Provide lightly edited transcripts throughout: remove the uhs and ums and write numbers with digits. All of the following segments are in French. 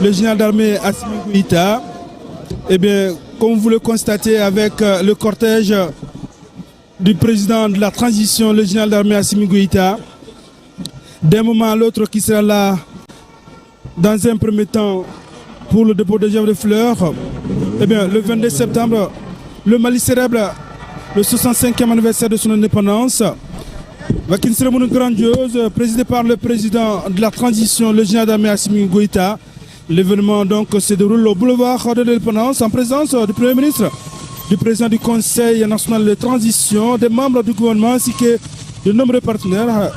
le général d'armée Assimi Goïta. Eh bien, comme vous le constatez avec le cortège du président de la transition, le général d'armée Assimi Goïta, d'un moment à l'autre qui sera là dans un premier temps pour le dépôt de gerbe de fleurs. Eh bien, le 22 septembre, le Mali célèbre le 65e anniversaire de son indépendance, avec une cérémonie grandiose présidée par le président de la transition, le général d'armée Assimi Goïta. L'événement donc se déroule au boulevard de l'Indépendance en présence du Premier ministre, du président du Conseil national de transition, des membres du gouvernement ainsi que de nombreux partenaires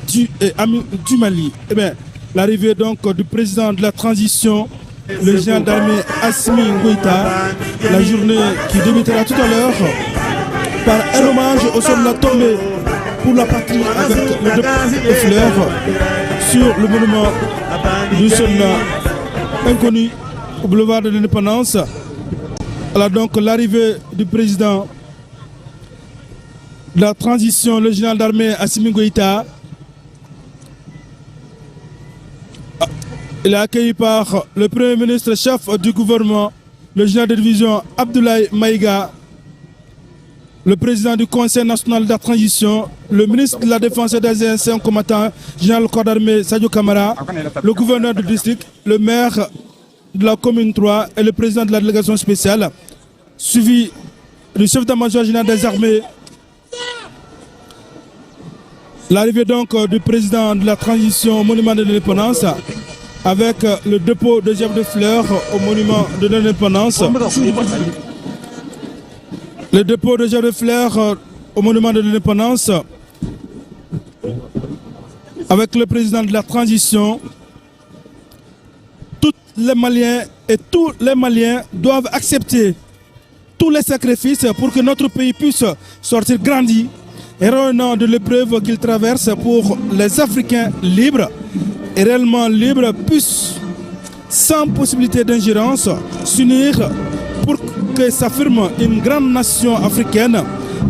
du Mali. Eh bien, l'arrivée donc du président de la transition, le général d'armée Assimi Goïta, la journée qui débutera tout à l'heure par un hommage au sol de la tombée pour la patrie avec le dépôt de fleurs sur le monument du soldat inconnu au boulevard de l'Indépendance. Alors donc l'arrivée du président de la transition, le général d'armée Assimi Goïta. Il est accueilli par le Premier ministre chef du gouvernement, le général de division Abdoulaye Maïga, le président du Conseil national de la transition, le ministre de la Défense et des anciens combattants, général corps d'armée Sadio Kamara, le gouverneur du district, le maire de la commune 3 et le président de la délégation spéciale, suivi du chef d'état-major général des armées. L'arrivée donc du président de la transition au monument de l'indépendance avec le dépôt de gerbe de fleurs au monument de l'indépendance. Le dépôt de gerbe de fleurs au monument de l'indépendance avec le président de la transition. Tous les Maliens et tous les Maliens doivent accepter tous les sacrifices pour que notre pays puisse sortir grandi et revenant de l'épreuve qu'il traverse pour les Africains libres et réellement libres puissent, sans possibilité d'ingérence, s'unir pour que s'affirme une grande nation africaine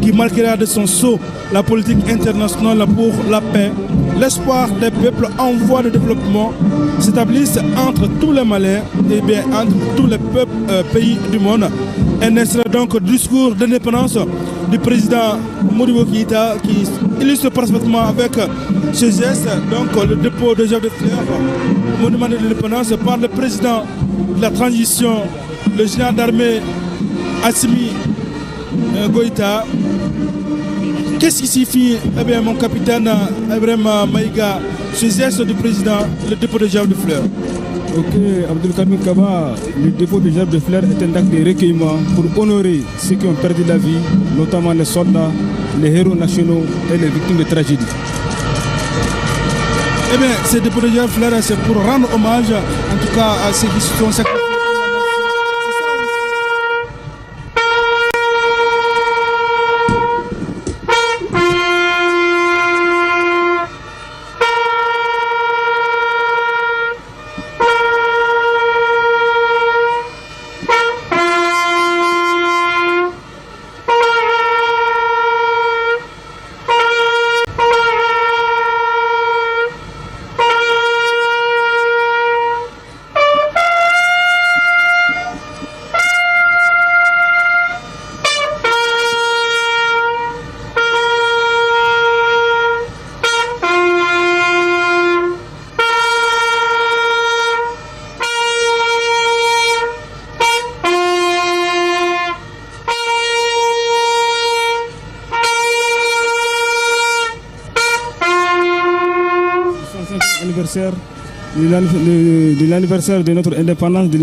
qui marquera de son sceau la politique internationale pour la paix. L'espoir des peuples en voie de développement s'établisse entre tous les Maliens et bien entre tous les peuples, pays du monde. Et naîtra donc le discours d'indépendance du président Modibo Keïta qui illustre parfaitement avec ce geste donc le dépôt de gerbe de fleurs au monument de l'indépendance par le président de la transition, le général d'armée Assimi Goïta. Qu'est-ce qui signifie, eh bien, mon capitaine Ibrahima Maïga, ce geste du président, le dépôt de gerbe de fleurs? Ok, Abdelkarim Kaba, le dépôt de gerbe de fleurs est un acte de recueillement pour honorer ceux qui ont perdu la vie, notamment les soldats, les héros nationaux et les victimes de tragédie. Eh bien, ce dépôt de gerbe de fleurs, c'est pour rendre hommage, en tout cas, à ceux qui se sont sacrifiés. De l'anniversaire de notre indépendance, de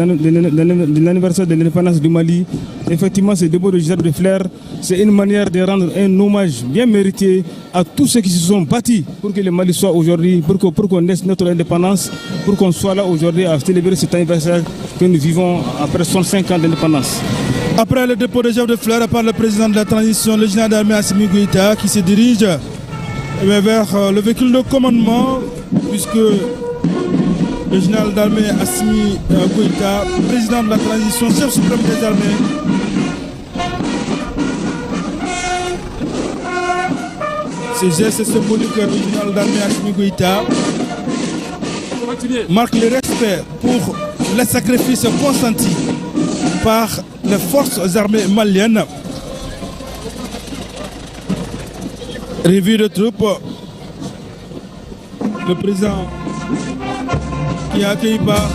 l'anniversaire de l'indépendance du Mali. Effectivement, ce dépôt de gerbe de fleurs, c'est une manière de rendre un hommage bien mérité à tous ceux qui se sont battus pour que le Mali soit aujourd'hui, pour qu'on naisse notre indépendance, pour qu'on soit là aujourd'hui à célébrer cet anniversaire que nous vivons après 65 ans d'indépendance. Après le dépôt de gerbe de fleurs par le président de la transition, le général d'armée Assimi Goïta, qui se dirige vers le véhicule de commandement, puisque le général d'armée Assimi Goïta, président de la transition, chef suprême des armées, ce geste symbolique du général d'armée Assimi Goïta marque le respect pour les sacrifices consentis par les forces armées maliennes. Revue de troupes, le président qui est accueilli par